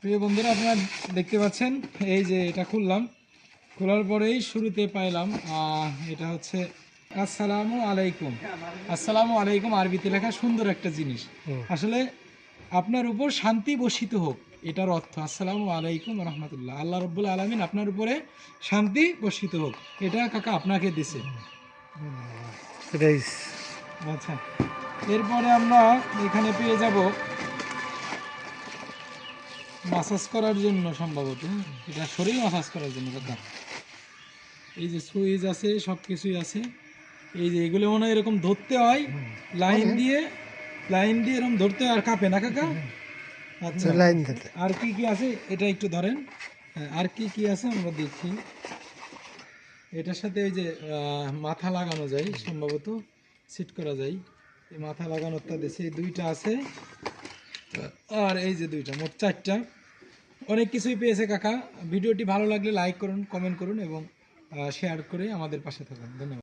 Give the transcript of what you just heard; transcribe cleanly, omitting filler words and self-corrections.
প্রিয় বন্ধুরা, আপনারা দেখতে পাচ্ছেন এই যে এটা খুললাম, খোলার পরেই শুরুতে পাইলাম এটা হচ্ছে আসসালামু আলাইকুম। আসসালামু আলাইকুম আরবিতে লেখা সুন্দর একটা জিনিস। আসলে আপনার উপর শান্তি বর্ষিত হোক, এটার অর্থ আসসালামু আলাইকুম রহমতুল্লাহ। আল্লাহ রব্বুল আলমিন আপনার উপরে শান্তি বর্ষিত হোক, এটা কাকা আপনাকে দিছে। আচ্ছা, এরপরে আমরা এখানে পেয়ে যাব মাসাজ করার জন্য, সম্ভবত এটা শরীর মাসাজ করার জন্য কাকা। এই যে সুইচ আছে, সব কিছুই আছে। এই যে এগুলো মনে হয় এরকম ধরতে হয়, লাইন দিয়ে এরকম ধরতে হয়, আর কাঁপে না কাকা? আচ্ছা, আর কি কি আছে এটা একটু ধরেন। হ্যাঁ, আর কি কি আছে আমরা দেখি। এটার সাথে ওই যে মাথা লাগানো যায়, সম্ভবত সিট করা যায়। এই মাথা লাগানোরটা দিয়েছে, এই দুইটা আছে, আর এই যে দুইটা, মোট চারটা। অনেক কিছুই পেয়েছে কাকা। ভিডিওটি ভালো লাগলে লাইক করুন, কমেন্ট করুন এবং শেয়ার করে আমাদের পাশে থাকুন। ধন্যবাদ।